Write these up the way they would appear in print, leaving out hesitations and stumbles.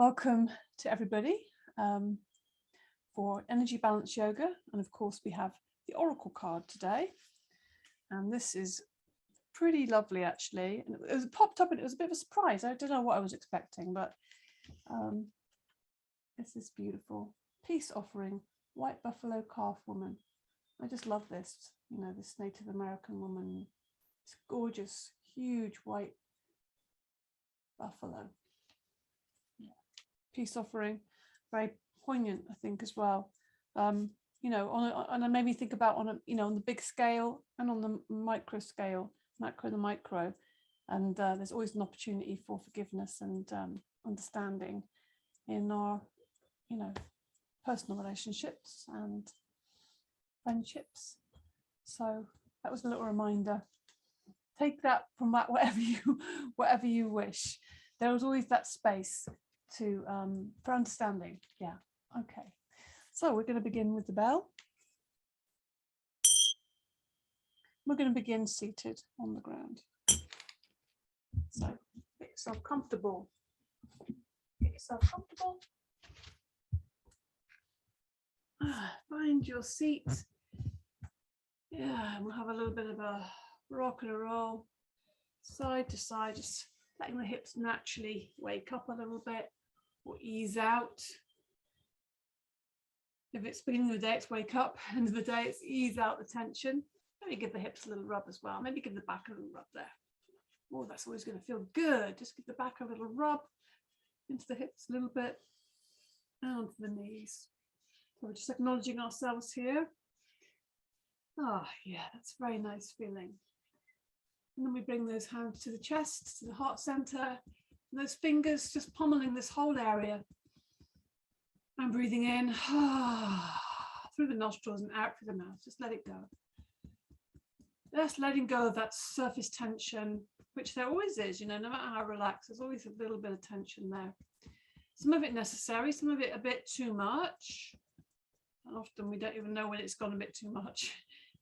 Welcome to everybody for Energy Balance Yoga. And of course, we have the Oracle card today. And this is pretty lovely, actually. And it was popped up and it was a bit of a surprise. I don't know what I was expecting, but this is beautiful. Peace offering, white buffalo calf woman. I just love this, you know, this Native American woman. It's gorgeous, huge white buffalo. Peace offering, very poignant, I think, as well. You know, and it made me think about on the big scale and on the micro scale, macro and the micro, and there's always an opportunity for forgiveness and understanding in our, personal relationships and friendships. So that was a little reminder. Take that from that whatever you wish. There was always that space to for understanding. Yeah, okay, so we're going to begin with the bell. We're going to begin seated on the ground, so get yourself comfortable. Find your seat. Yeah, we'll have a little bit of a rock and a roll side to side, just letting the hips naturally wake up a little bit or ease out. If it's beginning of the day, it's wake up. End of the day, it's ease out the tension. Maybe give the hips a little rub as well. Maybe give the back a little rub there. Oh, that's always going to feel good. Just give the back a little rub into the hips a little bit, and to the knees. So we're just acknowledging ourselves here. Ah, yeah, that's a very nice feeling. And then we bring those hands to the chest, to the heart center. Those fingers just pummeling this whole area. And breathing in through the nostrils and out through the mouth. Just let it go. Just letting go of that surface tension, which there always is, no matter how relaxed, there's always a little bit of tension there. Some of it necessary, some of it a bit too much. And often we don't even know when it's gone a bit too much.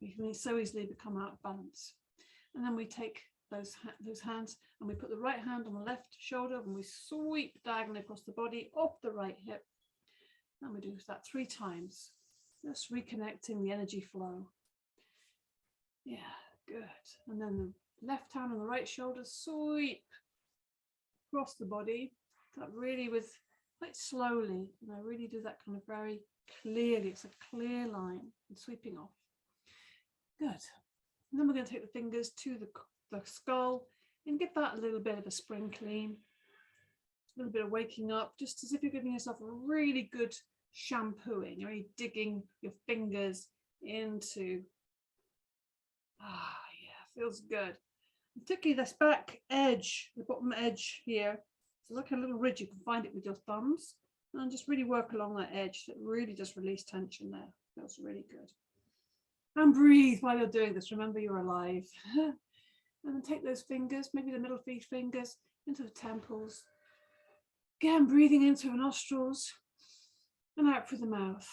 We can so easily become out of balance. And then we take those hands and we put the right hand on the left shoulder and we sweep diagonally across the body off the right hip. And we do that 3 times, just reconnecting the energy flow. Yeah, good. And then the left hand on the right shoulder, sweep across the body. That really with quite slowly, really do that kind of very clearly. It's a clear line and sweeping off. Good. And then we're going to take the fingers to the skull and give that a little bit of a spring clean. A little bit of waking up, just as if you're giving yourself a really good shampooing. You're really digging your fingers into, feels good. Particularly this back edge, the bottom edge here. It's like a little ridge, you can find it with your thumbs. And just really work along that edge. It really just release tension there. Feels really good. And breathe while you're doing this. Remember, you're alive. And then take those fingers, maybe the middle fingers, into the temples. Again, breathing in through the nostrils and out through the mouth.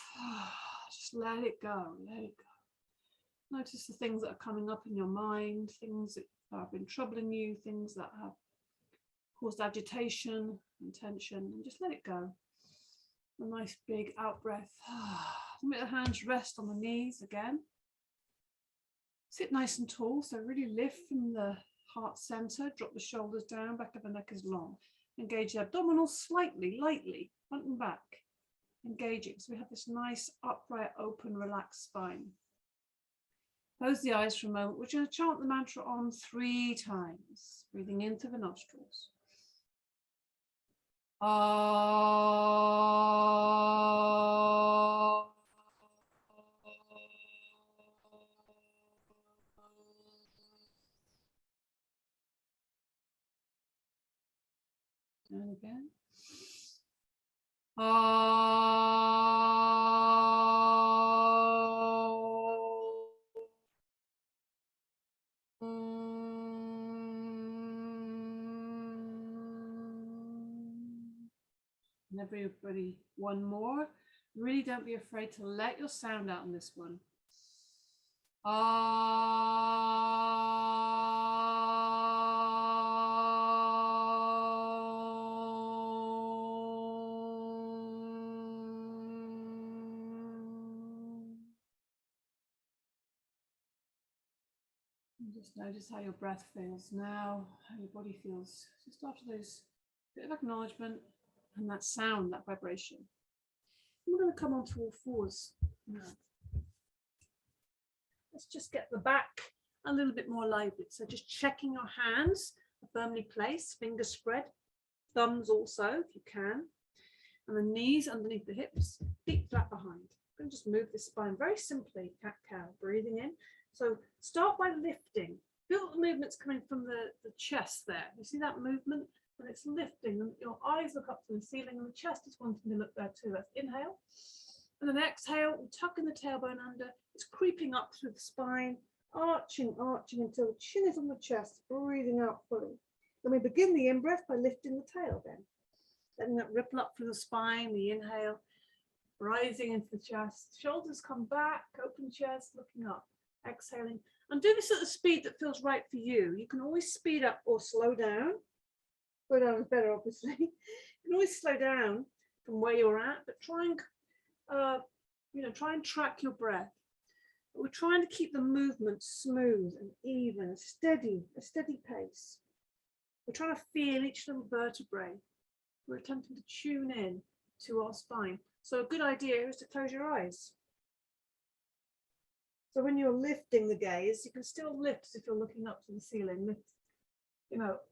Just let it go, let it go. Notice the things that are coming up in your mind, things that have been troubling you, things that have caused agitation and tension, and just let it go. A nice big out breath. Let the hands rest on the knees again. Sit nice and tall, so really lift from the heart center, drop the shoulders down, back of the neck is long. Engage the abdominals slightly, lightly, front and back. Engaging, so we have this nice upright, open, relaxed spine. Close the eyes for a moment. We're going to chant the mantra on 3 times, breathing into the nostrils. And again. And everybody, one more. Really don't be afraid to let your sound out on this one. Just notice how your breath feels now, how your body feels just after those bit of acknowledgement and that sound, that vibration. We're going to come onto all fours now. Let's just get the back a little bit more lively. So just checking your hands are firmly placed, fingers spread, thumbs also if you can, and the knees underneath the hips, feet flat behind. I'm going to just move the spine very simply, cat-cow, breathing in. So start by lifting. Feel the movement's coming from the chest there. You see that movement? And it's lifting, and your eyes look up to the ceiling, and the chest is wanting to look there too. Let's inhale. And then exhale, tucking the tailbone under. It's creeping up through the spine, arching until the chin is on the chest, breathing out fully. Then we begin the in-breath by lifting the tail then. Letting that ripple up through the spine, the inhale, rising into the chest. Shoulders come back, open chest, looking up, exhaling. And do this at the speed that feels right for you. You can always speed up or slow down. Slow down is better, obviously. You can always slow down from where you're at, but try and track your breath. But we're trying to keep the movement smooth and even, a steady pace. We're trying to feel each little vertebrae. We're attempting to tune in to our spine. So a good idea is to close your eyes. So when you're lifting the gaze, you can still lift as if you're looking up to the ceiling. Lift,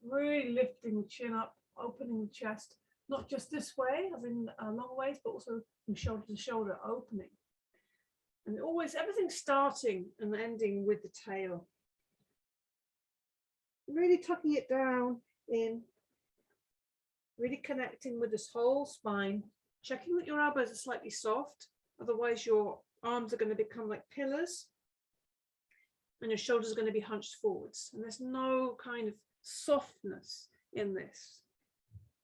really lifting the chin up, opening the chest, not just this way, as in long ways, but also from shoulder to shoulder, opening. And always everything starting and ending with the tail. Really tucking it down in, really connecting with this whole spine, checking that your elbows are slightly soft, otherwise your arms are going to become like pillars and your shoulders are going to be hunched forwards. And there's no kind of softness in this.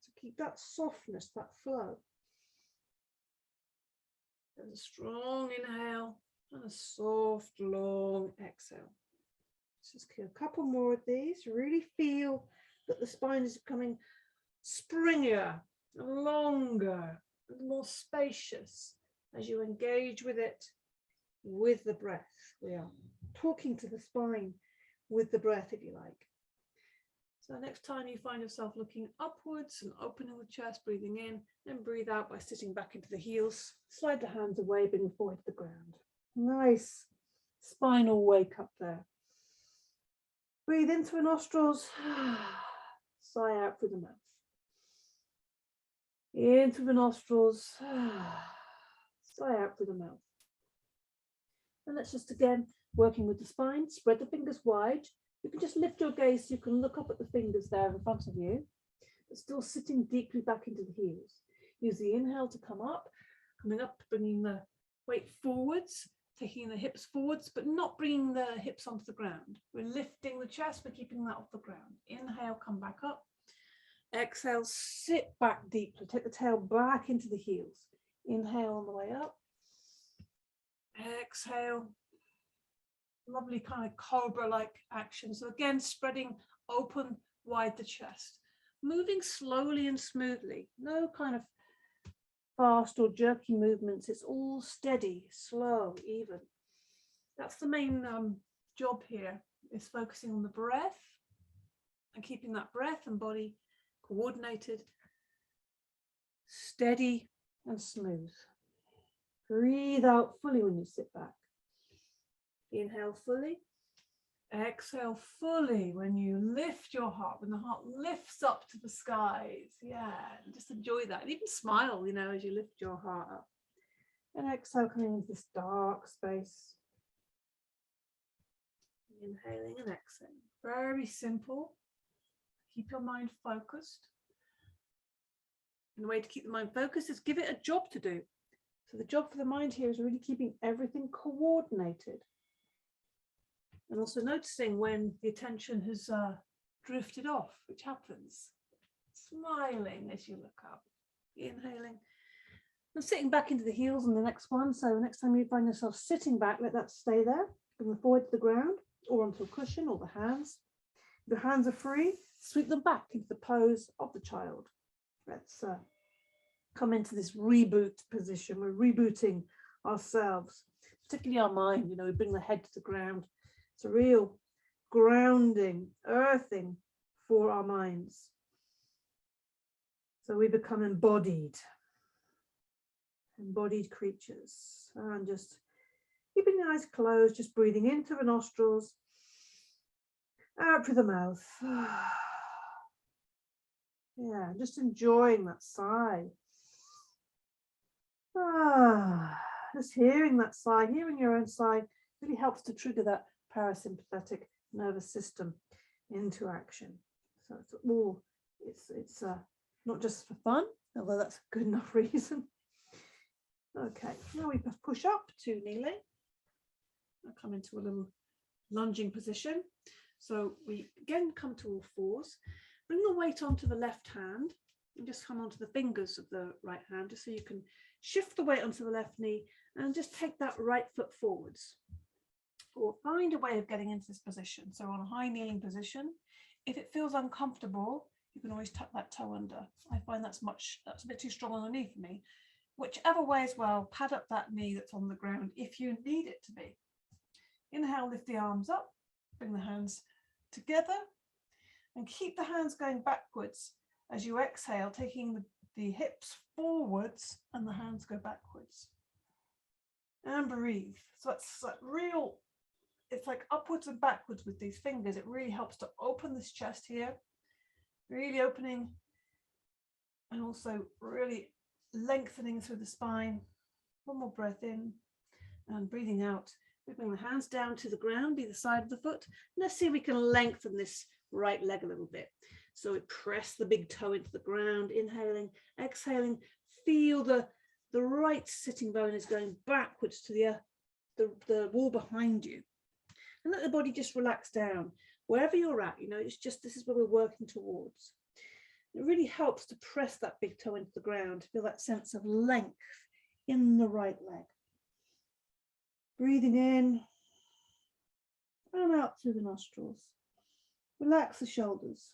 So keep that softness, that flow. There's a strong inhale and a soft, long exhale. Let's just get a couple more of these. Really feel that the spine is becoming springier, longer, and more spacious as you engage with it, with the breath. We are talking to the spine with the breath, if you like. So next time you find yourself looking upwards and opening the chest, breathing in, then breathe out by sitting back into the heels. Slide the hands away, bring the forehead to the ground. Nice spinal wake up there. Breathe into the nostrils, sigh out through the mouth. In through the nostrils, sigh out through the mouth. And let's just again, working with the spine, spread the fingers wide. You can just lift your gaze so you can look up at the fingers there in front of you, but still sitting deeply back into the heels. Use the inhale to come up, coming up, bringing the weight forwards, taking the hips forwards, but not bringing the hips onto the ground. We're lifting the chest, but keeping that off the ground. Inhale, come back up. Exhale, sit back deeply. Take the tail back into the heels. Inhale on the way up. Exhale. Lovely kind of cobra-like action. So again, spreading open wide the chest. Moving slowly and smoothly. No kind of fast or jerky movements. It's all steady, slow, even. That's the main job here, is focusing on the breath and keeping that breath and body coordinated, steady and smooth. Breathe out fully when you sit back. Inhale fully. Exhale fully when you lift your heart, when the heart lifts up to the skies. Yeah, just enjoy that. And even smile, as you lift your heart up. And exhale, coming into this dark space. Inhaling and exhaling. Very simple. Keep your mind focused. And the way to keep the mind focused is give it a job to do. So the job for the mind here is really keeping everything coordinated. And also noticing when the attention has drifted off, which happens. Smiling as you look up. Inhaling. And sitting back into the heels on the next one. So next time you find yourself sitting back, let that stay there. Bring the forehead to the ground or onto a cushion or the hands. If the hands are free, sweep them back into the pose of the child. Let's come into this reboot position. We're rebooting ourselves, particularly our mind. We bring the head to the ground. It's a real grounding, earthing for our minds. So we become embodied creatures. And just keeping the eyes closed, just breathing in through the nostrils, out through the mouth. Yeah, just enjoying that sigh. Just hearing that sigh, hearing your own sigh really helps to trigger that parasympathetic nervous system into action. So it's not just for fun, although that's a good enough reason. Okay, now we push up to kneeling. I'll come into a little lunging position. So we again come to all fours. Bring the weight onto the left hand and just come onto the fingers of the right hand, just so you can shift the weight onto the left knee and just take that right foot forwards. Or find a way of getting into this position. So on a high kneeling position, if it feels uncomfortable, you can always tuck that toe under. I find that's a bit too strong on the knee for me. Whichever way as well, pad up that knee that's on the ground if you need it to be. Inhale, lift the arms up, bring the hands together, and keep the hands going backwards as you exhale, taking the hips forwards and the hands go backwards. And breathe. So it's like it's like upwards and backwards with these fingers. It really helps to open this chest here, really opening, and also really lengthening through the spine. One more breath in and breathing out. We bring the hands down to the ground, be the side of the foot. Let's see if we can lengthen this right leg a little bit. So we press the big toe into the ground, inhaling, exhaling, feel the right sitting bone is going backwards to the wall behind you. And let the body just relax down. Wherever you're at, it's just, this is where we're working towards. It really helps to press that big toe into the ground, feel that sense of length in the right leg. Breathing in and out through the nostrils. Relax the shoulders.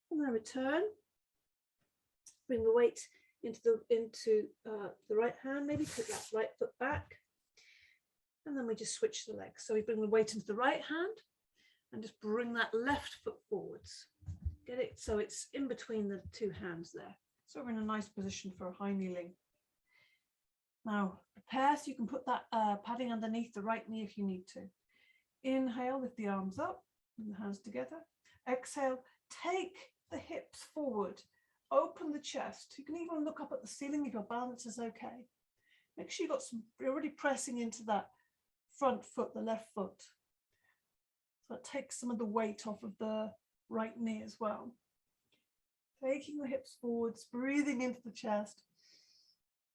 And then return. Bring the weight into the right hand, maybe put that right foot back. And then we just switch the legs. So we bring the weight into the right hand and just bring that left foot forwards. Get it so it's in between the two hands there. So we're in a nice position for a high kneeling. Now prepare so you can put that padding underneath the right knee if you need to. Inhale, lift the arms up and the hands together. Exhale, take the hips forward, open the chest. You can even look up at the ceiling if your balance is okay. Make sure you're really pressing into that front foot, the left foot. So it takes some of the weight off of the right knee as well. Taking the hips forwards, breathing into the chest.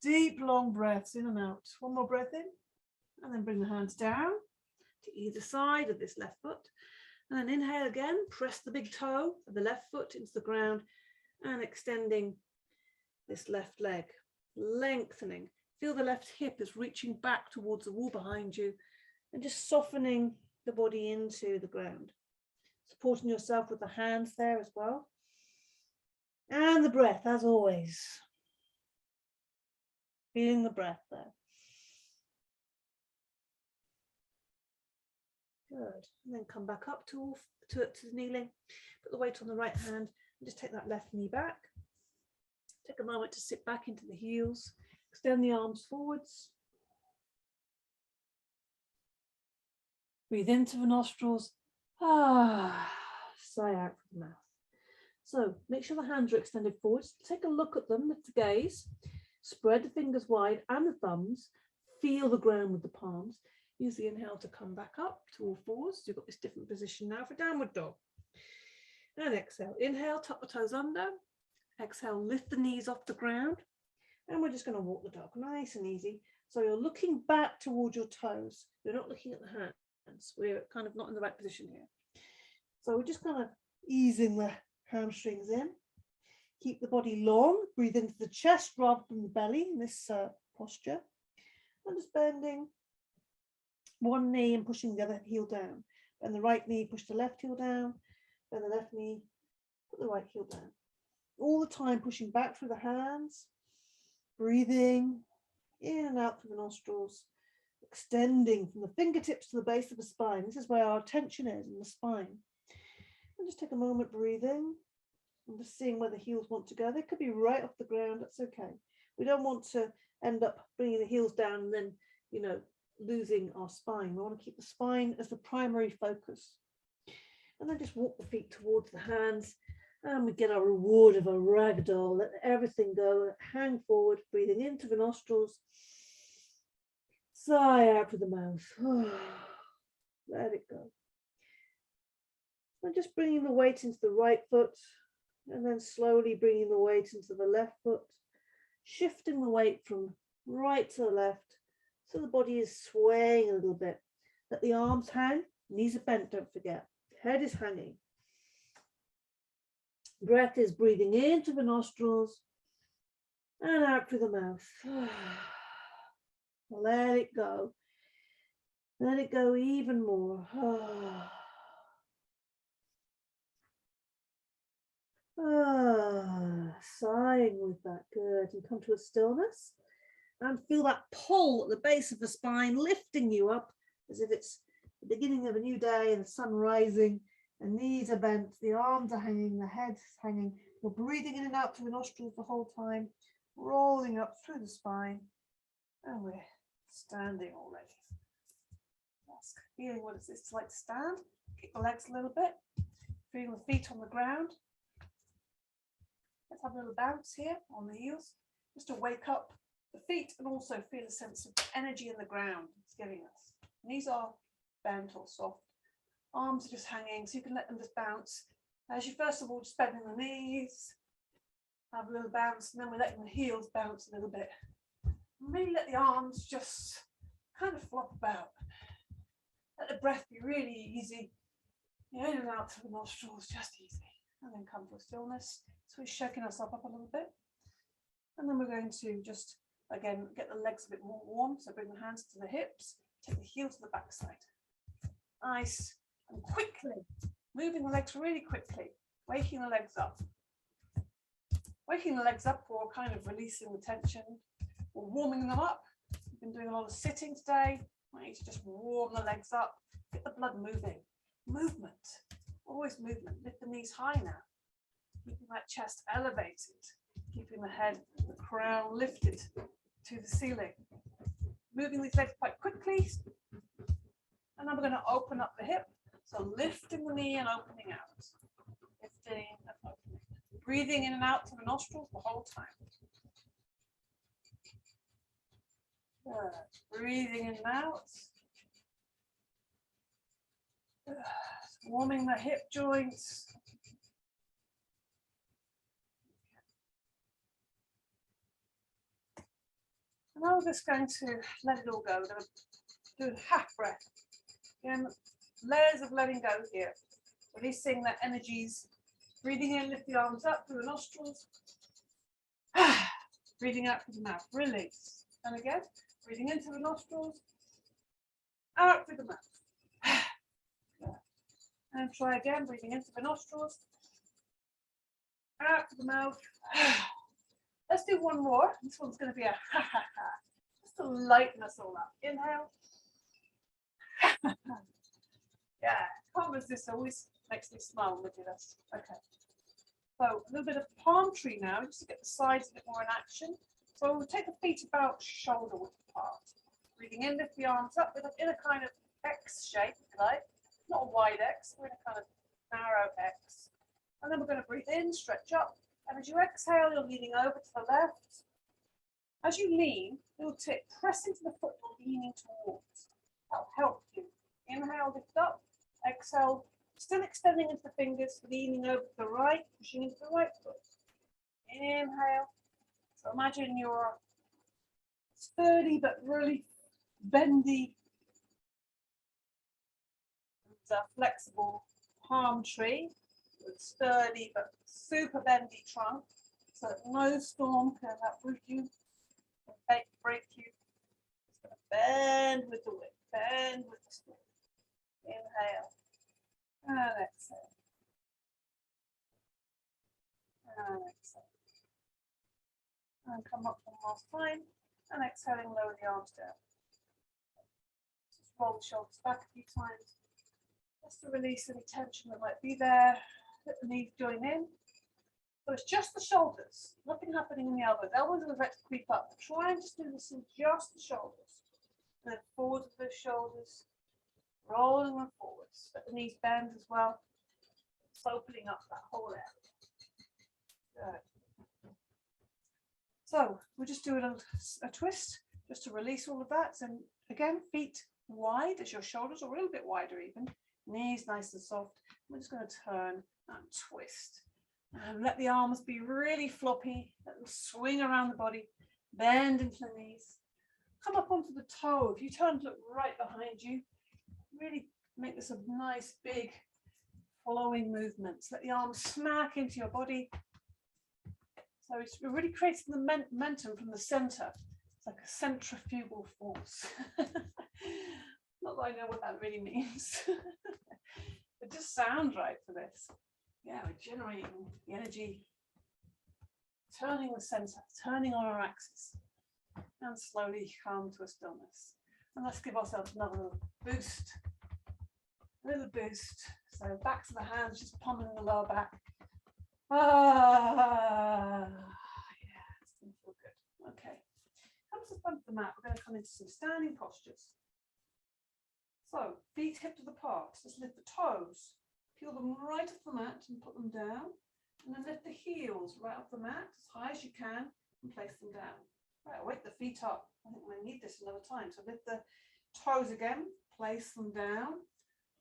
Deep, long breaths in and out. One more breath in, and then bring the hands down to either side of this left foot. And then inhale again, press the big toe of the left foot into the ground and extending this left leg, lengthening. Feel the left hip is reaching back towards the wall behind you and just softening the body into the ground. Supporting yourself with the hands there as well. And the breath, as always. Feeling the breath there. Good. And then come back up to the kneeling. Put the weight on the right hand and just take that left knee back. Take a moment to sit back into the heels. Extend the arms forwards. Breathe into the nostrils. Sigh out from the mouth. So make sure the hands are extended forwards. Take a look at them, lift the gaze. Spread the fingers wide and the thumbs. Feel the ground with the palms. Use the inhale to come back up to all fours. You've got this different position now for downward dog. And exhale. Inhale, tuck the toes under. Exhale, lift the knees off the ground. And we're just going to walk the dog, nice and easy. So you're looking back towards your toes. You're not looking at the hands. We're kind of not in the right position here. So we're just kind of easing the hamstrings in. Keep the body long. Breathe into the chest rather than the belly in this posture. And just bending one knee and pushing the other heel down. Bend the right knee, push the left heel down. Bend the left knee, put the right heel down. All the time pushing back through the hands. Breathing in and out through the nostrils. extending from the fingertips to the base of the spine. This is where our attention is, in the spine. And just take a moment breathing and just seeing where the heels want to go. They could be right off the ground. That's okay. We don't want to end up bringing the heels down and then, you know, losing our spine. We want to keep the spine as the primary focus. And then just walk the feet towards the hands, and we get our reward of a ragdoll. Let everything go, hang forward, breathing into the nostrils, sigh out through the mouth. Let it go. And just bringing the weight into the right foot, and then slowly bringing the weight into the left foot, shifting the weight from right to the left, so the body is swaying a little bit. Let the arms hang, knees are bent, don't forget. Head is hanging. Breath is breathing into the nostrils and out through the mouth. Let it go. Let it go even more. Sighing with that. Good. And come to a stillness. And feel that pull at the base of the spine, lifting you up as if it's the beginning of a new day and the sun rising. The knees are bent, the arms are hanging, the head is hanging. You're breathing in and out through the nostrils the whole time, rolling up through the spine. And we're standing already. That's feeling what it's like to stand. Kick the legs a little bit. Feeling the feet on the ground. Let's have a little bounce here on the heels, just to wake up the feet and also feel a sense of energy in the ground it's giving us. Knees are bent or soft. Arms are just hanging, so you can let them just bounce. As you first of all just bending the knees, have a little bounce, and then we're letting the heels bounce a little bit. And really let the arms just kind of flop about. Let the breath be really easy. In and out through the nostrils, just easy. And then come to a stillness. So we're shaking ourselves up a little bit. And then we're going to just, again, get the legs a bit more warm. So bring the hands to the hips, take the heels to the backside. Nice. And quickly, moving the legs really quickly, waking the legs up. Waking the legs up or kind of releasing the tension or warming them up. We've been doing a lot of sitting today. I need to just warm the legs up, get the blood moving. Movement, always movement. Lift the knees high now. Keeping that chest elevated, keeping the head, the crown lifted to the ceiling. Moving these legs quite quickly. And then we're going to open up the hip. So lifting the knee and opening out. Lifting and opening. Breathing in and out through the nostrils the whole time. Good. Breathing in and out. Good. Warming the hip joints. And now we're just going to let it all go. We're going to do a half breath. Again, layers of letting go here. Releasing the energies. Breathing in, lift the arms up through the nostrils. Breathing out through the mouth. Release. And again, breathing into the nostrils. Out through the mouth. And try again, breathing into the nostrils. Out through the mouth. Let's do one more. This one's going to be a ha ha ha. Just to lighten us all up. Inhale. Yeah, can't resist. Always makes me smile when we do this. Okay. So a little bit of palm tree now, just to get the sides a bit more in action. So we'll take the feet about shoulder width apart. Breathing in, lift the arms up in a kind of X shape, if you like. Not a wide X, we're in a kind of narrow X. And then we're going to breathe in, stretch up. And as you exhale, you're leaning over to the left. As you lean, you'll press into the foot you're leaning towards. That'll help you. Inhale, lift up. Exhale, still extending into the fingers, leaning over to the right, pushing into the right foot. Inhale. So imagine you're sturdy but really bendy, flexible palm tree with sturdy but super bendy trunk, so that no storm can uproot you, break you. It's going to bend with the wind, bend with the storm. Inhale and exhale. And exhale. And come up one last time and exhaling, lower the arms down. roll the shoulders back a few times. Just to release any tension that might be there. Let the knees join in. So it's just the shoulders, nothing happening in the elbows. Elbows are about to creep up. Try and just do this in just the shoulders. And then forward of those shoulders, rolling them forwards. Let the knees bend as well. It's opening up that whole area. Good. So we're just doing a twist just to release all of that. And again, feet wide as your shoulders, or a little bit wider even. Knees nice and soft. We're just going to turn and twist. And let the arms be really floppy. Let them swing around the body. Bend into the knees. Come up onto the toe. If you turn to look right behind you, really make this a nice big flowing movements. Let the arms smack into your body. So it really creates the momentum from the center. It's like a centrifugal force. Not that I know what that really means. It just sounds right for this. Yeah, we're generating the energy, turning the center, turning on our axis, and slowly come to a stillness. And let's give ourselves another little boost. A little boost. So backs of the hands just pummeling the lower back. Yeah, it's going to feel good. Okay. Come to the front of the mat. We're going to come into some standing postures. So feet hip width apart. Just lift the toes. Peel them right off the mat and put them down. And then lift the heels right off the mat as high as you can and place them down. Right, wake the feet up. I think we need this another time. So lift the toes again, place them down,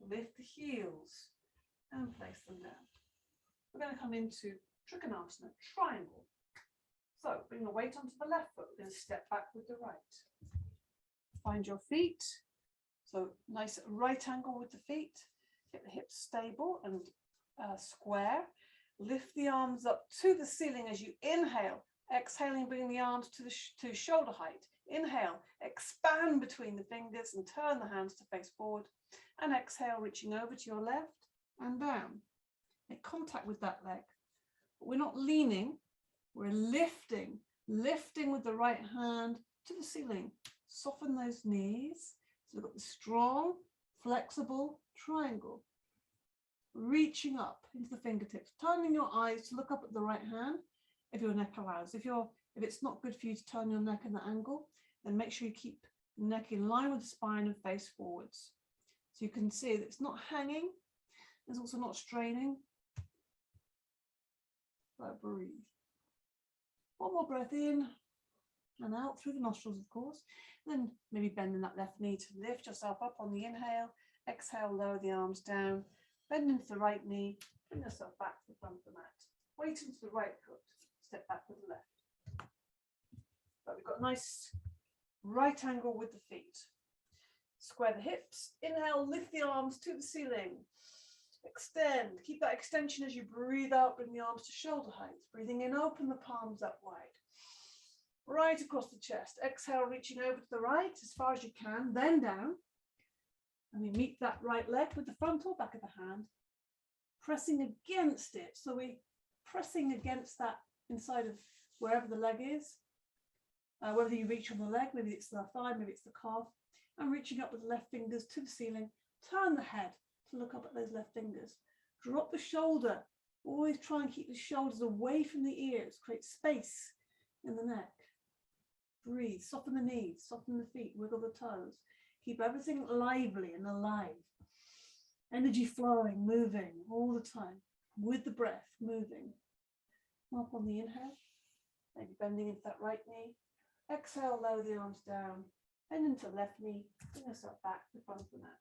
lift the heels and place them down. We're going to come into Trikonasana, triangle. So bring the weight onto the left foot. We're going to step back with the right. Find your feet. So nice right angle with the feet. Get the hips stable and square. Lift the arms up to the ceiling as you inhale. Exhaling, bring the arms to shoulder height. Inhale, expand between the fingers and turn the hands to face forward. And exhale, reaching over to your left and down. Make contact with that leg. But we're not leaning, we're lifting. Lifting with the right hand to the ceiling. Soften those knees. So we've got the strong, flexible triangle. Reaching up into the fingertips, turning your eyes to look up at the right hand if your neck allows. If it's not good for you to turn your neck in that angle, then make sure you keep the neck in line with the spine and face forwards. So you can see that it's not hanging, it's also not straining. So breathe. One more breath in and out through the nostrils, of course. And then maybe bending that left knee to lift yourself up on the inhale. Exhale, lower the arms down. Bend into the right knee, bring yourself back to the front of the mat. Weight into the right foot, step back with the left. But we've got a nice right angle with the feet. Square the hips, inhale, lift the arms to the ceiling. Extend, keep that extension as you breathe out, bring the arms to shoulder height. Breathing in, open the palms up wide. Right across the chest. Exhale, reaching over to the right as far as you can, then down. And we meet that right leg with the front or back of the hand, pressing against it. So we're pressing against that inside of wherever the leg is, whether you reach on the leg, maybe it's the thigh, maybe it's the calf, and reaching up with the left fingers to the ceiling. Turn the head to look up at those left fingers. Drop the shoulder. Always try and keep the shoulders away from the ears. Create space in the neck. Breathe. Soften the knees. Soften the feet. Wiggle the toes. Keep everything lively and alive. Energy flowing, moving all the time. With the breath, moving. Up on the inhale. Maybe bending into that right knee. Exhale, lower the arms down. Bend into the left knee. Bring yourself back to the front of the mat.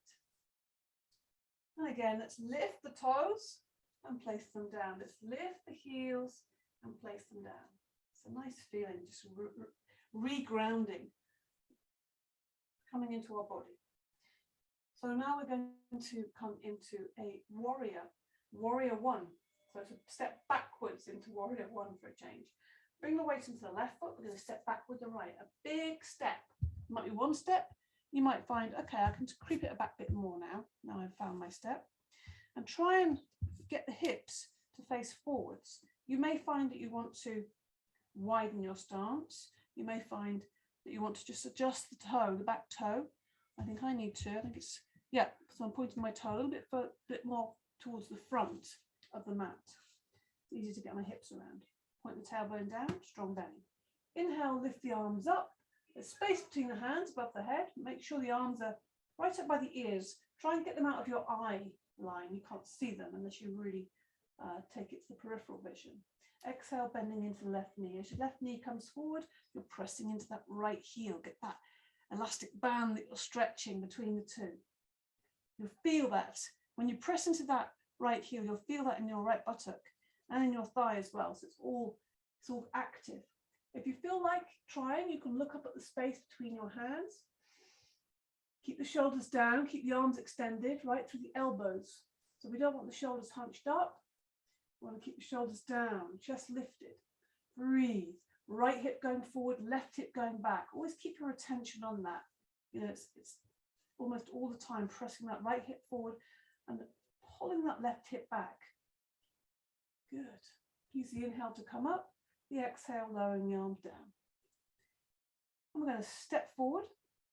And again, let's lift the toes and place them down. Let's lift the heels and place them down. It's a nice feeling, just regrounding, coming into our body. So now we're going to come into a warrior one. So to step backwards into warrior one for a change. Bring the weight into the left foot. We're going to step back with the right. A big step. It might be one step. You might find, okay, I can creep it back a bit more now. Now I've found my step. And try and get the hips to face forwards. You may find that you want to widen your stance. You may find that you want to just adjust the toe, the back toe, I think I need to. I think it's, yeah, so I'm pointing my toe a little bit more towards the front of the mat. It's easy to get my hips around. Point the tailbone down, strong belly. Inhale, lift the arms up. There's space between the hands above the head. Make sure the arms are right up by the ears. Try and get them out of your eye line. You can't see them unless you really take it to the peripheral vision. Exhale, bending into the left knee. As your left knee comes forward, you're pressing into that right heel. Get that elastic band that you're stretching between the two. You'll feel that. When you press into that right heel, you'll feel that in your right buttock and in your thigh as well. So it's all active. If you feel like trying, you can look up at the space between your hands. Keep the shoulders down, keep the arms extended right through the elbows. So we don't want the shoulders hunched up. We want to keep the shoulders down, chest lifted. Breathe. Right hip going forward, left hip going back. Always keep your attention on that. You know, it's almost all the time pressing that right hip forward and pulling that left hip back. Good. Use the inhale to come up, the exhale lowering the arms down. And we're going to step forward.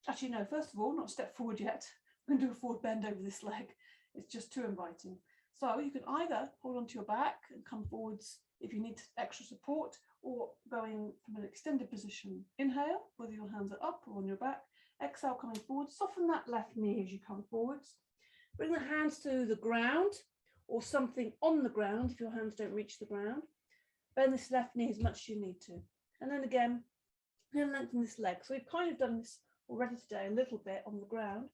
Actually, no, first of all, not step forward yet. I'm going to do a forward bend over this leg. It's just too inviting. So you can either hold onto your back and come forwards if you need extra support, or going from an extended position. Inhale, whether your hands are up or on your back. Exhale, coming forward. Soften that left knee as you come forwards. Bring the hands to the ground or something on the ground if your hands don't reach the ground. Bend this left knee as much as you need to. And then again, lengthen this leg. So we've kind of done this already today a little bit on the ground.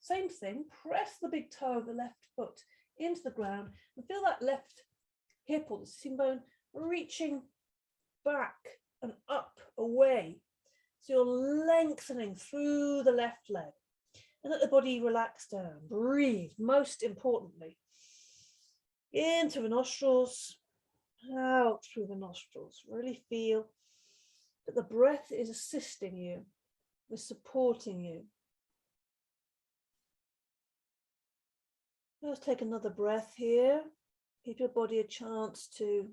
Same thing, press the big toe of the left foot into the ground and feel that left hip or the sitting bone reaching back and up away. So you're lengthening through the left leg and let the body relax down. Breathe, most importantly, into the nostrils, out through the nostrils. Really feel that the breath is assisting you, is supporting you. Let's take another breath here. Give your body a chance to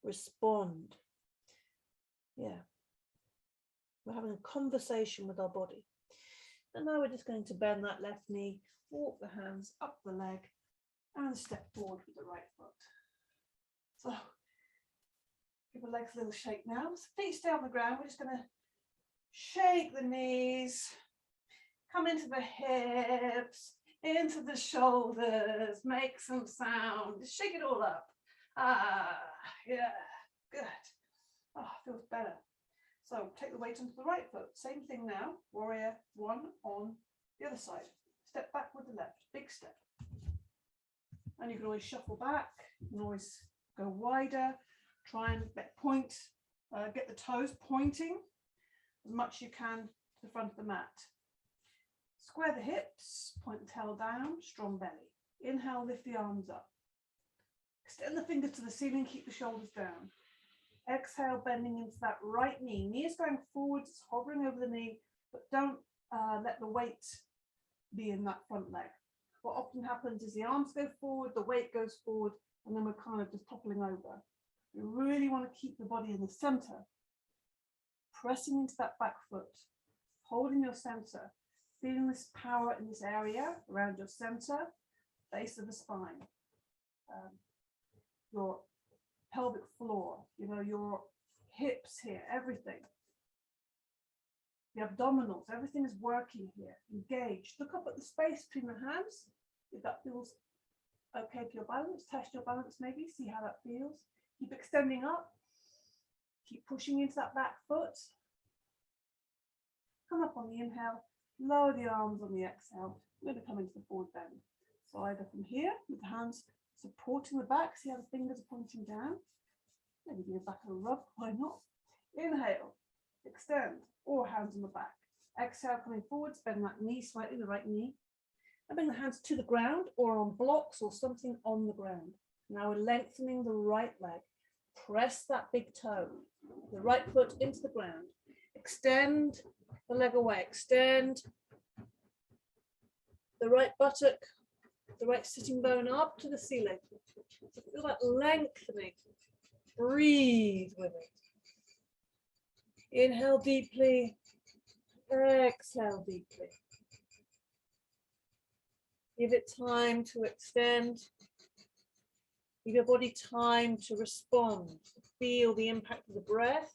respond. Yeah. We're having a conversation with our body. And now we're just going to bend that left knee, walk the hands up the leg, and step forward with the right foot. So, give the legs a little shake now. So feet stay on the ground. We're just going to shake the knees, come into the hips, into the shoulders, make some sound, just shake it all up. Ah, yeah, good. Oh, feels better. So take the weight onto the right foot. Same thing now, warrior one on the other side. Step back with the left, big step. And you can always shuffle back, you can always go wider, try and get the toes pointing as much as you can to the front of the mat. Square the hips, point the tail down, strong belly. Inhale, lift the arms up. Extend the fingers to the ceiling, keep the shoulders down. Exhale, bending into that right knee. Knee is going forwards, it's hovering over the knee, but don't let the weight be in that front leg. What often happens is the arms go forward, the weight goes forward, and then we're kind of just toppling over. You really want to keep the body in the center, pressing into that back foot, holding your center, feeling this power in this area around your center, base of the spine, your pelvic floor, you know, your hips here, everything. The abdominals, everything is working here. Engaged. Look up at the space between the hands. If that feels okay for your balance, test your balance maybe, see how that feels. Keep extending up. Keep pushing into that back foot. Come up on the inhale. Lower the arms on the exhale. We're going to come into the forward bend. So either from here, with the hands supporting the back, see how the fingers are pointing down. Maybe give your back a rub, why not? Inhale, extend, or hands on the back. Exhale, coming forwards, bend that knee slightly, the right knee. And bring the hands to the ground or on blocks or something on the ground. Now we're lengthening the right leg. Press that big toe, the right foot into the ground. Extend the leg away, extend the right buttock, the right sitting bone up to the ceiling. So feel that lengthening. Breathe with it. Inhale deeply, exhale deeply. Give it time to extend. Give your body time to respond. Feel the impact of the breath.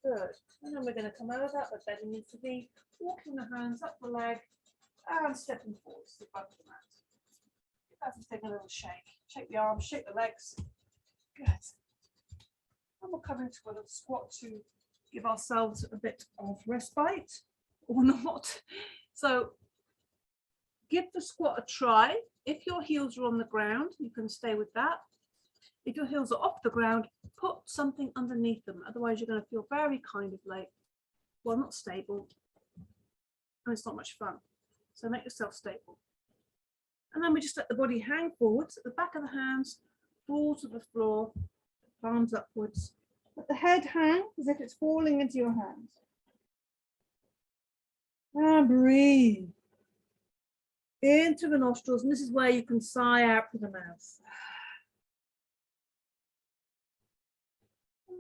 Good. And then we're going to come out of that by bending into the knee, walking the hands up the leg, and stepping forwards to the front of the mat. That's taking a little shake. Shake the arms, shake the legs. Good. And we'll come into a little squat to give ourselves a bit of respite, or not. So give the squat a try. If your heels are on the ground, you can stay with that. If your heels are off the ground, put something underneath them. Otherwise, you're going to feel very kind of like, well, not stable. And it's not much fun. So make yourself stable. And then we just let the body hang forwards. At the back of the hands, fall to the floor, palms upwards. Let the head hang as if it's falling into your hands. And breathe into the nostrils. And this is where you can sigh out through the mouth.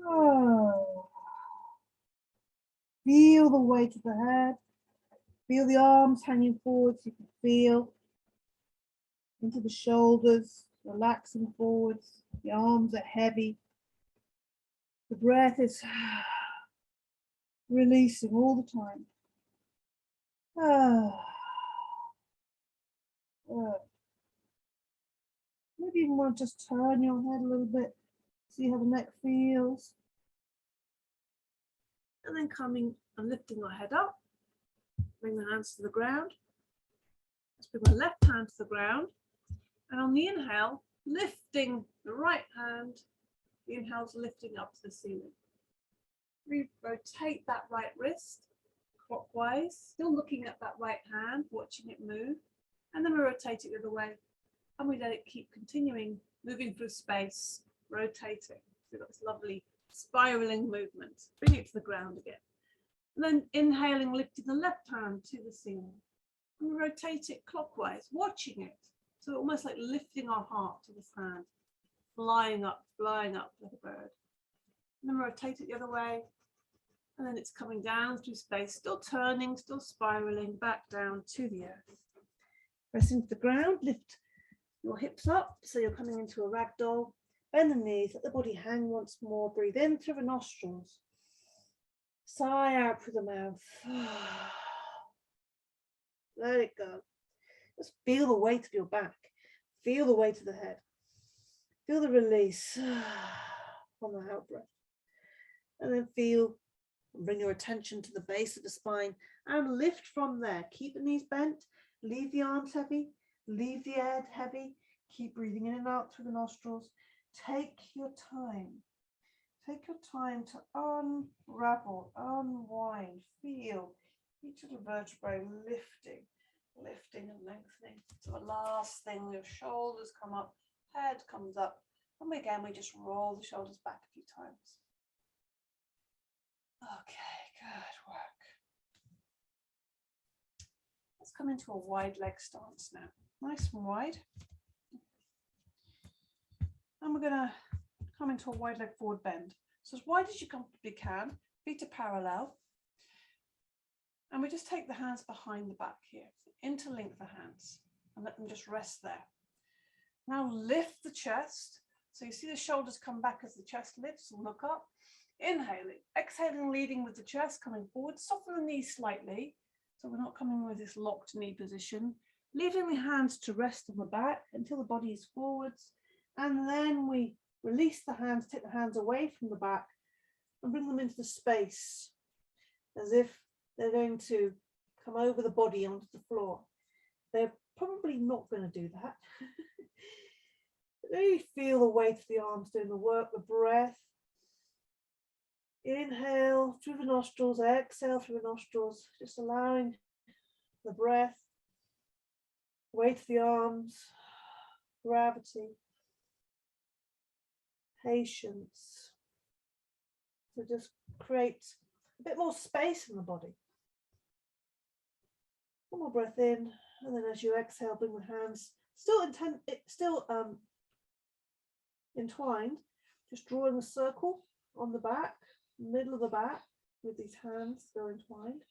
Oh. Feel the weight of the head. Feel the arms hanging forward so you can feel into the shoulders, relaxing forwards. The arms are heavy. The breath is releasing all the time. Maybe you want to just turn your head a little bit. See how the neck feels. And then coming and lifting your head up. Bring the hands to the ground. Let's bring the left hand to the ground. And on the inhale, lifting the right hand. The inhale's lifting up to the ceiling. Rotate that right wrist clockwise. Still looking at that right hand, watching it move. And then we rotate it the other way. And we let it keep continuing, moving through space. Rotating. So we've got this lovely spiraling movement. Bring it to the ground again. And then inhaling, lifting the left hand to the ceiling. And we rotate it clockwise, watching it. So almost like lifting our heart to this hand. Flying up like a bird. And then we rotate it the other way. And then it's coming down through space, still turning, still spiraling back down to the earth. Pressing to the ground, lift your hips up. So you're coming into a ragdoll. Bend the knees, let the body hang once more. Breathe in through the nostrils. Sigh out through the mouth. Let it go. Just feel the weight of your back. Feel the weight of the head. Feel the release on the out breath. And then feel, bring your attention to the base of the spine and lift from there. Keep the knees bent. Leave the arms heavy. Leave the head heavy. Keep breathing in and out through the nostrils. Take your time. Take your time to unravel, unwind, feel each of the vertebrae lifting and lengthening. So the last thing, your shoulders come up, head comes up, and again we just roll the shoulders back a few times. Okay, good work. Let's come into a wide leg stance now. Nice and wide. And we're going to come into a wide leg forward bend. So as wide as you comfortably can, feet are parallel. And we just take the hands behind the back here. Interlink the hands and let them just rest there. Now lift the chest. So you see the shoulders come back as the chest lifts and look up. Inhaling, exhaling, leading with the chest, coming forward. Soften the knees slightly. So we're not coming with this locked knee position. Leaving the hands to rest on the back until the body is forwards. And then we release the hands, take the hands away from the back and bring them into the space as if they're going to come over the body onto the floor. They're probably not going to do that. Really feel the weight of the arms doing the work, the breath. Inhale through the nostrils, exhale through the nostrils, just allowing the breath, weight of the arms, gravity. Patience to just create a bit more space in the body. One more breath in, and then as you exhale, bring the hands still entwined, just drawing a circle on the back, middle of the back with these hands go entwined.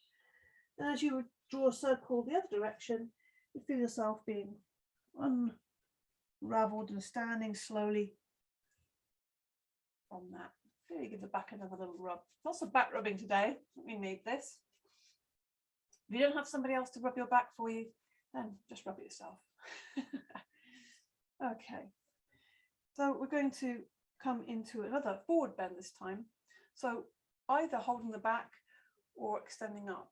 And as you draw a circle the other direction, you feel yourself being unraveled and standing slowly from that. Really give the back another little rub. Lots of back rubbing today. We need this. If you don't have somebody else to rub your back for you, then just rub it yourself. Okay. So we're going to come into another forward bend this time. So either holding the back or extending up.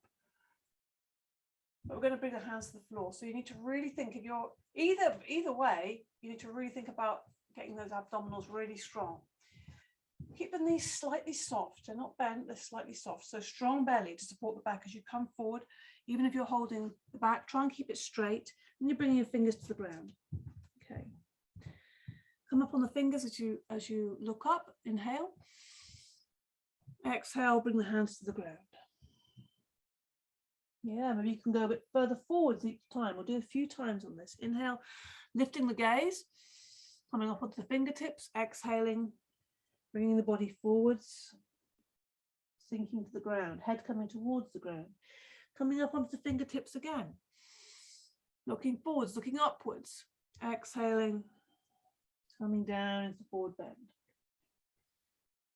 But we're going to bring the hands to the floor. So you need to really think, if you're either way, you need to really think about getting those abdominals really strong. Keep the knees slightly soft. They're not bent, they're slightly soft. So strong belly to support the back as you come forward. Even if you're holding the back, try and keep it straight. And you're bringing your fingers to the ground. Okay. Come up on the fingers as you look up. Inhale. Exhale, bring the hands to the ground. Yeah, maybe you can go a bit further forwards each time. We'll do a few times on this. Inhale, lifting the gaze, coming up onto the fingertips, exhaling, bringing the body forwards, sinking to the ground, head coming towards the ground, coming up onto the fingertips again, looking forwards, looking upwards, exhaling, coming down into the forward bend.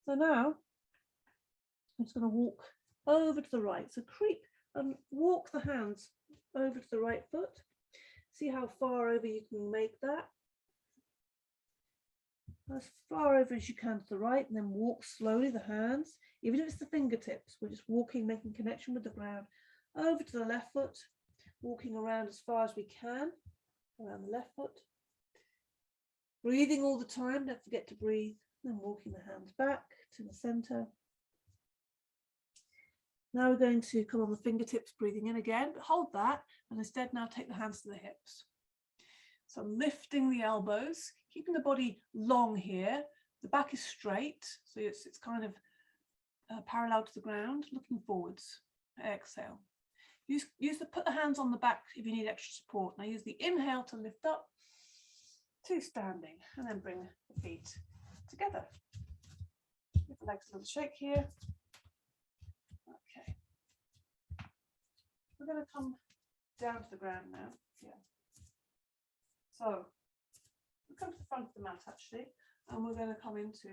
So now I'm just going to walk over to the right. So creep and walk the hands over to the right foot. See how far over you can make that. As far over as you can to the right, and then walk slowly the hands, even if it's the fingertips. We're just walking, making connection with the ground. Over to the left foot, walking around as far as we can, around the left foot. Breathing all the time, don't forget to breathe. Then walking the hands back to the center. Now we're going to come on the fingertips, breathing in again, but hold that, and instead now take the hands to the hips. So lifting the elbows, keeping the body long here. The back is straight, so it's kind of parallel to the ground, looking forwards. Exhale. Put the hands on the back if you need extra support. Now use the inhale to lift up to standing, and then bring the feet together. Give the legs a little shake here. Okay. We're going to come down to the ground now. Yeah. So we'll come to the front of the mat actually, and we're going to come into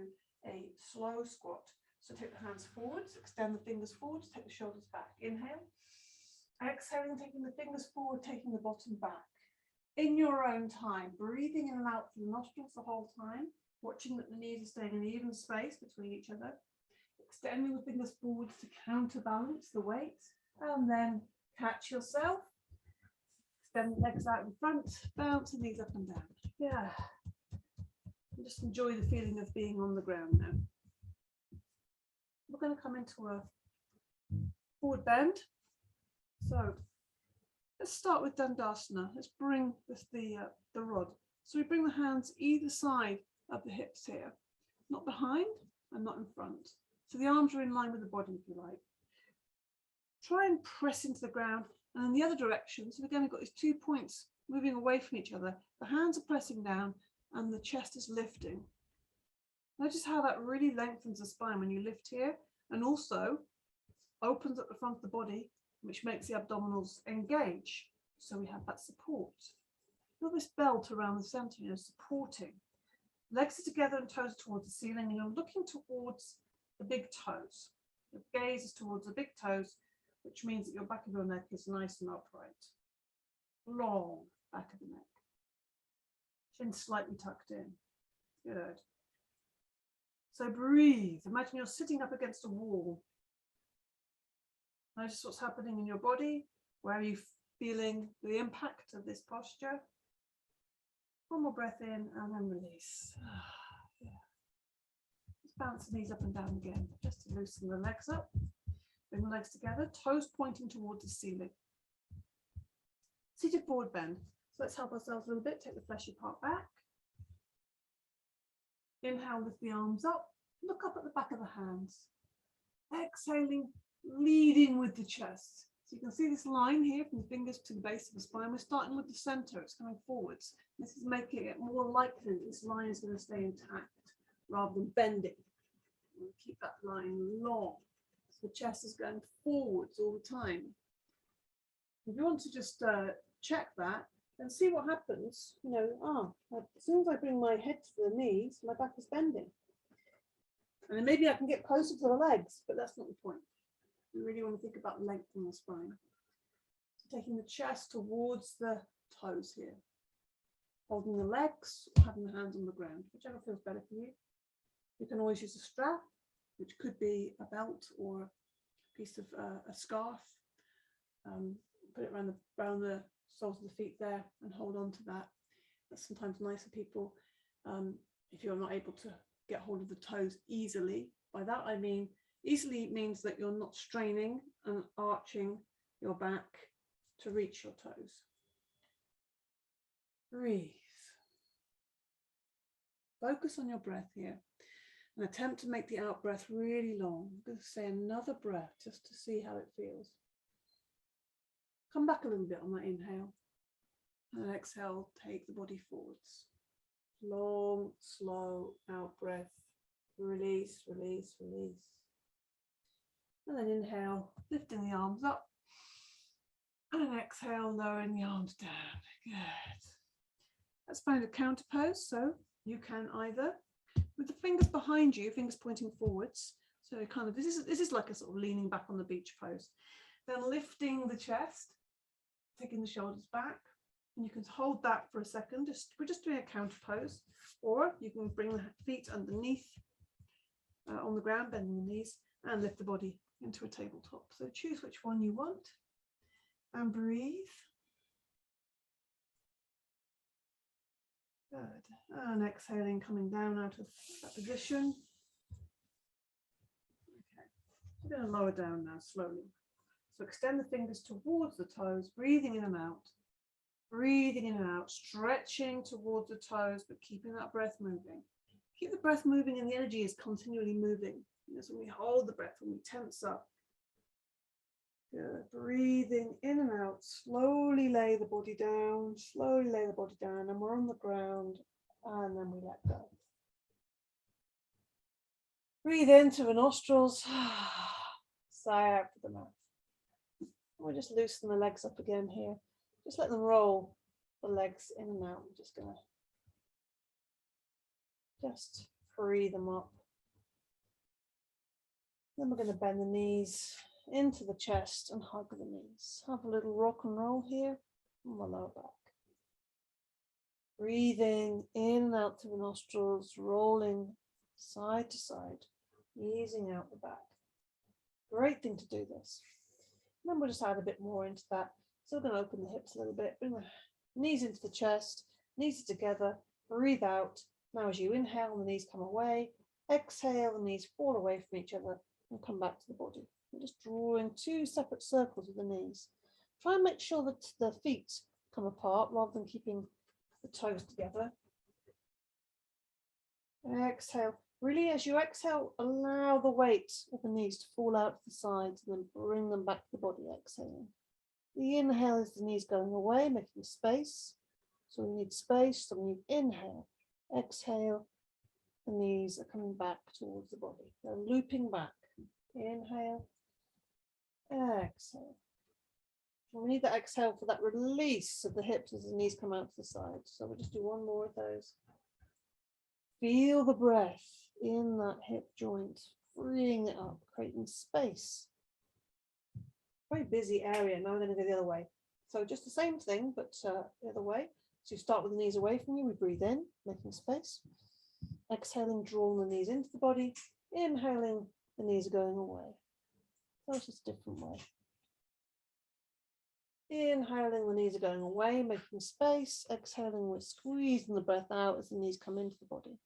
a slow squat. So take the hands forwards, extend the fingers forwards, take the shoulders back. Inhale. Exhaling, taking the fingers forward, taking the bottom back. In your own time, breathing in and out through the nostrils the whole time, watching that the knees are staying in even space between each other. Extending the fingers forwards to counterbalance the weight, and then catch yourself. Extend the legs out in front, bounce the knees up and down. Yeah. And just enjoy the feeling of being on the ground now. We're going to come into a forward bend. So let's start with Dandasana. Let's bring the rod. So we bring the hands either side of the hips here, not behind and not in front. So the arms are in line with the body, if you like. Try and press into the ground, and in the other direction. So again, we've got these 2 points moving away from each other. The hands are pressing down and the chest is lifting. Notice how that really lengthens the spine when you lift here, and also opens up the front of the body, which makes the abdominals engage. So we have that support. Feel this belt around the center, supporting. Legs are together and toes towards the ceiling, and you're looking towards the big toes. Your gaze is towards the big toes, which means that your back of your neck is nice and upright. Long back of the neck. Chin slightly tucked in. Good. So breathe. Imagine you're sitting up against a wall. Notice what's happening in your body. Where are you feeling the impact of this posture? One more breath in and then release. Yeah. Just bounce the knees up and down again, just to loosen the legs up. Bring the legs together, toes pointing towards the ceiling. Seated forward bend. So let's help ourselves a little bit. Take the fleshy part back. Inhale, lift the arms up. Look up at the back of the hands. Exhaling, leading with the chest. So you can see this line here from the fingers to the base of the spine. We're starting with the center. It's coming forwards. This is making it more likely that this line is going to stay intact rather than bending. And keep that line long. So the chest is going forwards all the time. If you want to just check that and see what happens, you know, as soon as I bring my head to the knees, my back is bending. And then maybe I can get closer to the legs, but that's not the point. You really want to think about length in the spine. So taking the chest towards the toes here. Holding the legs, or having the hands on the ground, whichever feels better for you. You can always use a strap, which could be a belt or a piece of a scarf. Put it around the soles of the feet there and hold on to that. That's sometimes nice for people if you're not able to get hold of the toes easily. By that I mean easily means that you're not straining and arching your back to reach your toes. Breathe. Focus on your breath here and attempt to make the out breath really long. I'm going to say another breath just to see how it feels. Come back a little bit on that inhale and exhale, take the body forwards. Long, slow out breath. Release, release, release. And then inhale, lifting the arms up. And then exhale, lowering the arms down. Good. Let's find a counter pose. So you can either, with the fingers behind you, fingers pointing forwards. So kind of, this is like a sort of leaning back on the beach pose. Then lifting the chest, taking the shoulders back. And you can hold that for a second. We're just doing a counter pose. Or you can bring the feet underneath on the ground, bending the knees, and lift the body into a tabletop. So choose which one you want. And breathe. Good. And exhaling, coming down out of that position. Okay. We're going to lower down now slowly. So extend the fingers towards the toes, breathing in and out. Breathing in and out, stretching towards the toes, but keeping that breath moving. Keep the breath moving and the energy is continually moving. That's when we hold the breath, when we tense up. Good. Breathing in and out, slowly lay the body down, and we're on the ground, and then we let go. Breathe into the nostrils, sigh out for the mouth. We'll just loosen the legs up again here. Just let them roll the legs in and out. I'm just going to just free them up. Then we're going to bend the knees into the chest and hug the knees. Have a little rock and roll here on the lower back. Breathing in and out through the nostrils, rolling side to side, easing out the back. Great thing to do this. And then we'll just add a bit more into that. So we're going to open the hips a little bit, bring the knees into the chest, knees together, breathe out. Now as you inhale, the knees come away. Exhale, the knees fall away from each other and come back to the body. We're just drawing two separate circles with the knees. Try and make sure that the feet come apart rather than keeping the toes together. Exhale. Really, as you exhale, allow the weight of the knees to fall out to the sides and then bring them back to the body, exhaling. The inhale is the knees going away, making space. So we need space, so we need inhale. Exhale, the knees are coming back towards the body. They're looping back. Inhale, exhale. And we need that exhale for that release of the hips as the knees come out to the side. So we'll just do one more of those. Feel the breath in that hip joint, freeing it up, creating space. Very busy area. Now we're going to go the other way. So just the same thing, but the other way. So you start with the knees away from you. We breathe in, making space. Exhaling, drawing the knees into the body. Inhaling, the knees are going away. So it's just a different way. Inhaling, the knees are going away, making space. Exhaling, we're squeezing the breath out as the knees come into the body.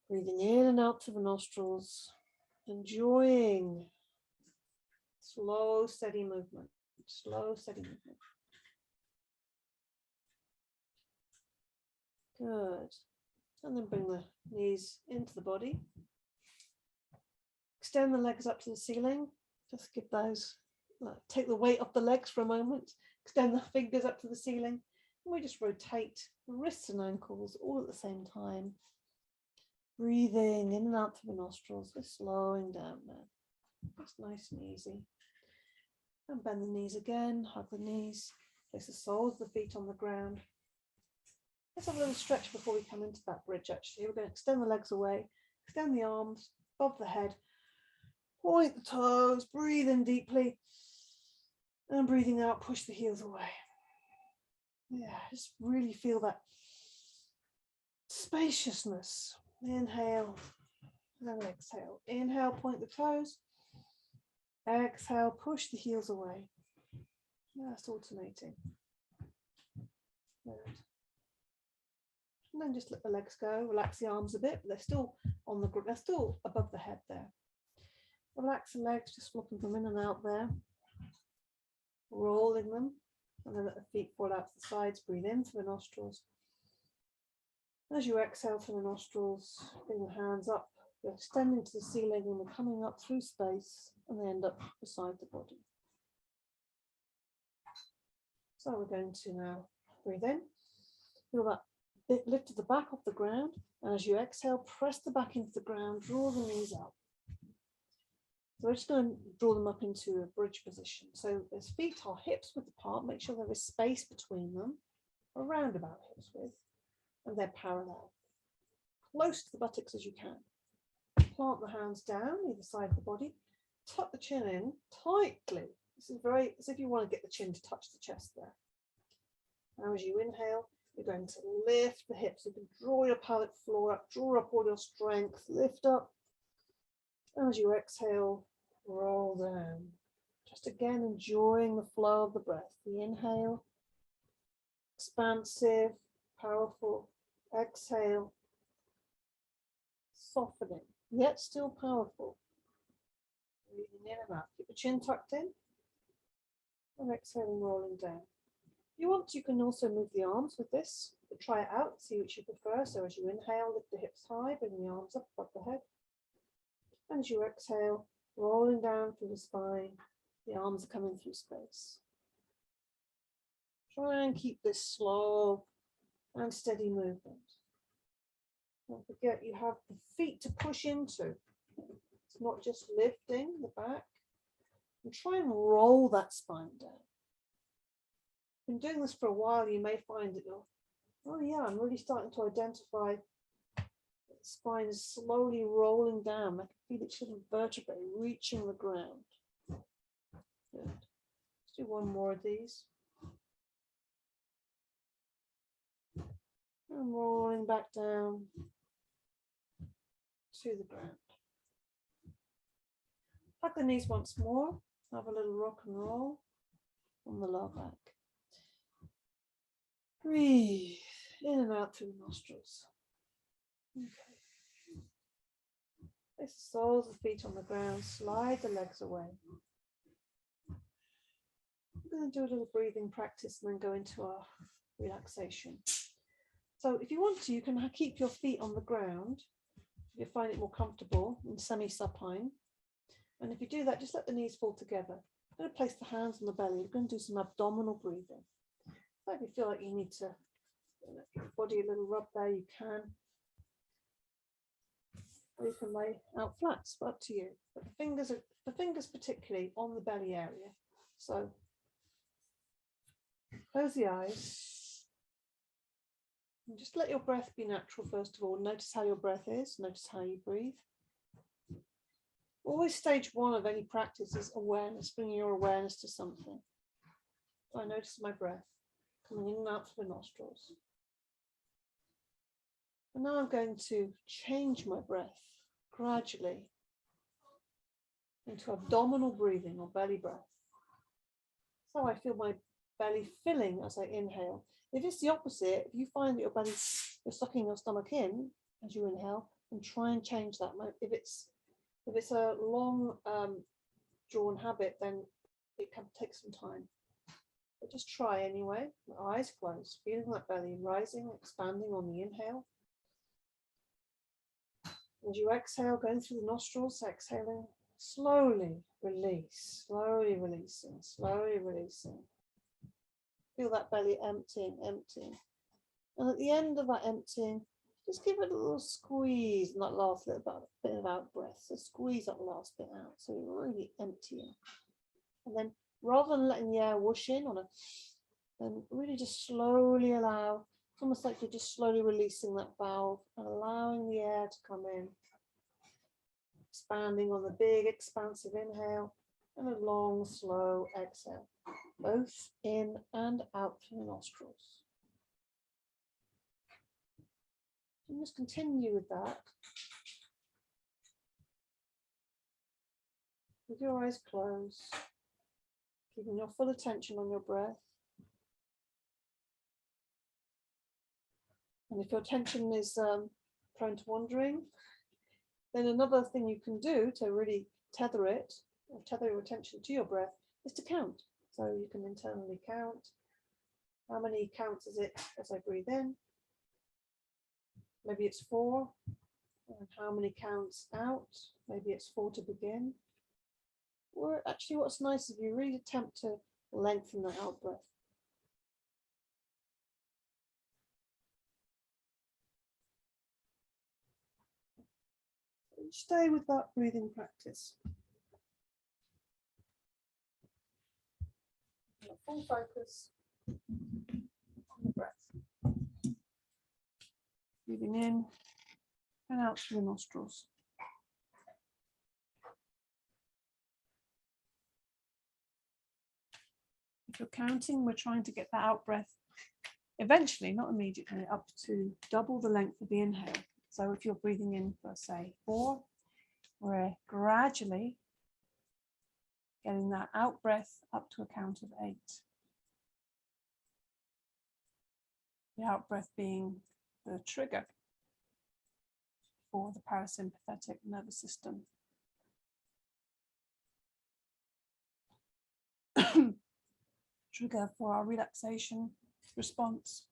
Breathing in and out through the nostrils. Enjoying slow, steady movement. Slow, steady movement. Good. And then bring the knees into the body. Extend the legs up to the ceiling. Just give those, take the weight off the legs for a moment. Extend the fingers up to the ceiling. And we just rotate the wrists and ankles all at the same time. Breathing in and out through the nostrils. We're slowing down now. That's nice and easy. And bend the knees again, hug the knees, place the soles of the feet on the ground. Let's have a little stretch before we come into that bridge actually. We're going to extend the legs away, extend the arms above the head, point the toes, breathe in deeply, and breathing out, push the heels away. Yeah, just really feel that spaciousness. Inhale and exhale. Inhale, point the toes. Exhale, push the heels away. That's alternating. Good. And then just let the legs go. Relax the arms a bit, but they're still on the grip. They're still above the head there. Relax the legs, just flopping them in and out there. Rolling them, and then let the feet fall out to the sides. Breathe in through the nostrils. As you exhale through the nostrils, bring the hands up. You're extending to the ceiling and we're coming up through space, and they end up beside the body. So we're going to now breathe in. Feel that bit lift at the back off the ground. And as you exhale, press the back into the ground, draw the knees up. So we're just going to draw them up into a bridge position. So as feet are hips width apart, make sure there is space between them, around about hips width, and they're parallel. Close to the buttocks as you can. Plant the hands down either side of the body. Tuck the chin in tightly. This is very, as if you want to get the chin to touch the chest there. Now as you inhale, you're going to lift the hips. You can draw your pelvic floor up, draw up all your strength, lift up. And as you exhale, roll down. Just again enjoying the flow of the breath. The inhale, expansive, powerful. Exhale, softening, yet still powerful. Breathing in and out. Keep the chin tucked in. And exhaling, rolling down. If you want to, you can also move the arms with this. But try it out, see which you prefer. So as you inhale, lift the hips high, bring the arms up above the head. And as you exhale, rolling down through the spine, the arms are coming through space. Try and keep this slow and steady movement. Don't forget you have the feet to push into. It's not just lifting the back. And try and roll that spine down. Been doing this for a while, you may find that you're, oh yeah, I'm really starting to identify that the spine is slowly rolling down. I can feel each little vertebrae reaching the ground. Good. Let's do one more of these. And rolling back down to the ground. Hug the knees once more. Have a little rock and roll on the lower back. Breathe in and out through the nostrils. Okay. Place the soles of the feet on the ground. Slide the legs away. We're going to do a little breathing practice and then go into our relaxation. So if you want to, you can keep your feet on the ground if you find it more comfortable in semi-supine. And if you do that, just let the knees fall together. I'm going to place the hands on the belly. We're going to do some abdominal breathing. So if you feel like you need to give your body a little rub there, you can. Or you can lay out flat, it's up to you. But the fingers particularly on the belly area. So close the eyes. And just let your breath be natural first of all. Notice how your breath is. Notice how you breathe. Always stage one of any practice is awareness, bringing your awareness to something. So I notice my breath coming in and out through the nostrils. And now I'm going to change my breath gradually into abdominal breathing or belly breath. So I feel my belly filling as I inhale. If it's the opposite, if you find that you're sucking your stomach in as you inhale, then try and change that. If it's a long drawn habit, then it can take some time. But just try anyway. My eyes closed, feeling that belly rising, expanding on the inhale. As you exhale, going through the nostrils, exhaling, slowly release, slowly releasing, slowly releasing. Feel that belly emptying, emptying. And at the end of that emptying, Just give it a little squeeze in that last little bit of out breath. So squeeze that last bit out. So you're really empty. And then rather than letting the air whoosh in on a, then really just slowly allow, it's almost like you're just slowly releasing that valve and allowing the air to come in. Expanding on the big expansive inhale and a long, slow exhale, both in and out through the nostrils. And just continue with that. With your eyes closed, keeping your full attention on your breath. And if your attention is prone to wandering, then another thing you can do to really tether it, or tether your attention to your breath, is to count. So you can internally count. How many counts is it as I breathe in? Maybe it's 4. And how many counts out? Maybe it's 4 to begin. Or actually what's nice is you really attempt to lengthen the out breath. And stay with that breathing practice. Full focus on the breath. Breathing in and out through the nostrils. If you're counting, we're trying to get that out breath eventually, not immediately, up to double the length of the inhale. So if you're breathing in for, say, 4, we're gradually getting that out breath up to a count of 8. The out breath being the trigger for the parasympathetic nervous system. Trigger for our relaxation response.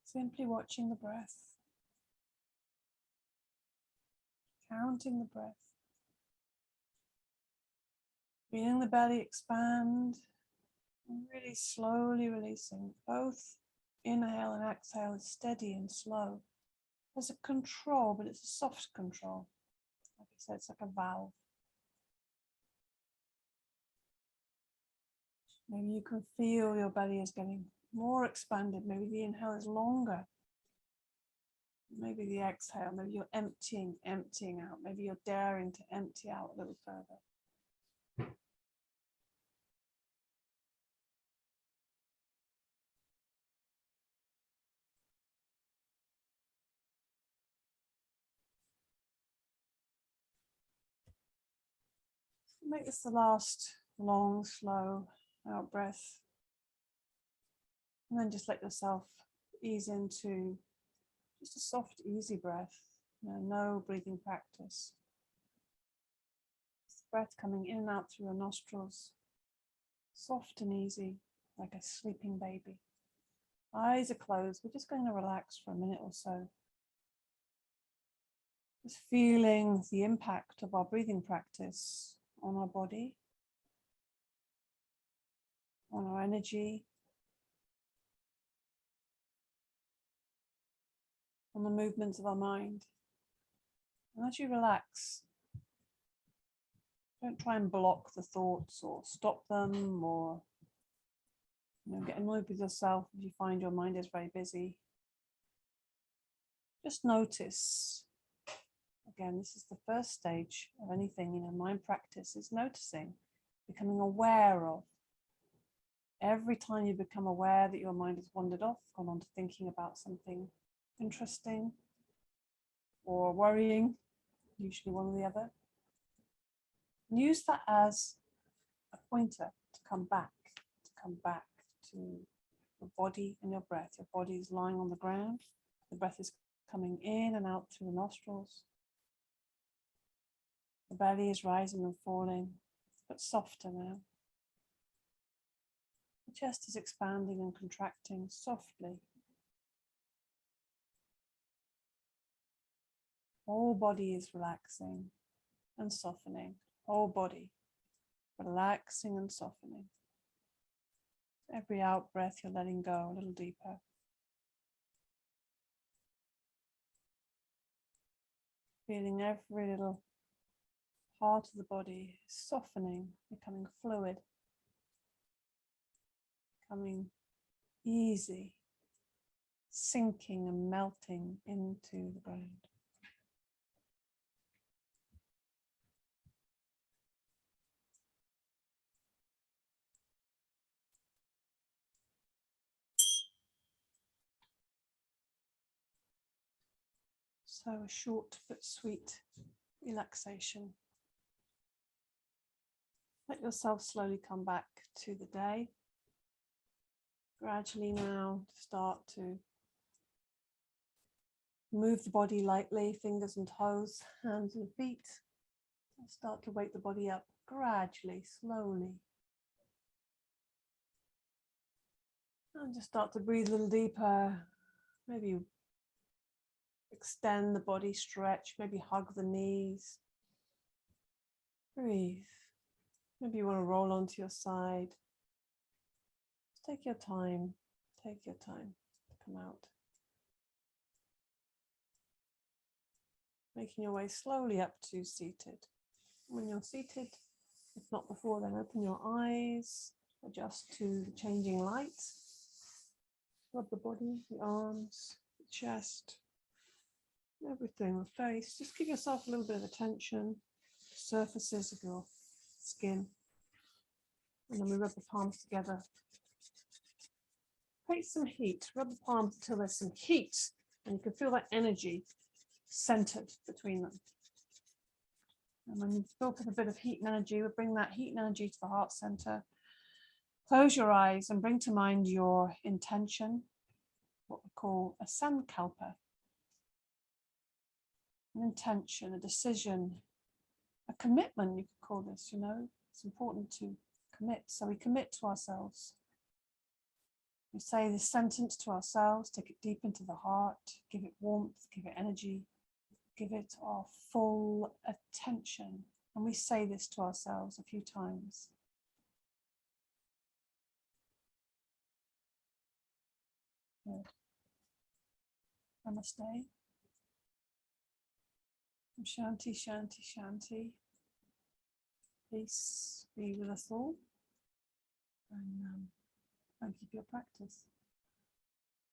Simply watching the breath, counting the breath, feeling the belly expand, and really slowly releasing. Both inhale and exhale is steady and slow. There's a control, but it's a soft control. Like I said, it's like a valve. Maybe you can feel your belly is getting more expanded. Maybe the inhale is longer. Maybe the exhale, maybe you're emptying out. Maybe you're daring to empty out a little further. Make this the last long, slow out breath. And then just let yourself ease into just a soft, easy breath. No breathing practice. Just breath coming in and out through your nostrils. Soft and easy, like a sleeping baby. Eyes are closed. We're just going to relax for a minute or so. Just feeling the impact of our breathing practice on our body, on our energy, on the movements of our mind. And as you relax, don't try and block the thoughts or stop them, or get annoyed with yourself if you find your mind is very busy. Just notice. Again, this is the first stage of anything, mind practice is noticing, becoming aware of. Every time you become aware that your mind has wandered off, gone on to thinking about something interesting or worrying, usually one or the other, use that as a pointer to come back to your body and your breath. Your body is lying on the ground. The breath is coming in and out through the nostrils. The belly is rising and falling, but softer now. The chest is expanding and contracting softly. Whole body is relaxing and softening. Whole body. relaxing and softening. Every out breath, you're letting go a little deeper. Feeling every little part of the body softening, becoming fluid, becoming easy, sinking and melting into the ground. So a short but sweet relaxation. Let yourself slowly come back to the day. Gradually now start to move the body lightly, fingers and toes, hands and feet. Start to wake the body up gradually, slowly. And just start to breathe a little deeper. Maybe extend the body, stretch, maybe hug the knees. Breathe. Maybe you want to roll onto your side. Just take your time to come out. Making your way slowly up to seated. When you're seated, if not before, then open your eyes, adjust to the changing light. Rub the body, the arms, the chest, everything, the face. Just give yourself a little bit of attention, surfaces of your skin. And then we rub the palms together. Create some heat. Rub the palms until there's some heat, and you can feel that energy centered between them. And when you've built up a bit of heat and energy, we'll bring that heat and energy to the heart center. Close your eyes and bring to mind your intention, what we call a sankalpa. An intention, a decision, a commitment, you could call this, you know. It's important to commit. So we commit to ourselves. We say this sentence to ourselves, take it deep into the heart, give it warmth, give it energy, give it our full attention. And we say this to ourselves a few times. Good. Namaste. Shanti, shanti, shanti. Peace be with us all. And thank you for your practice.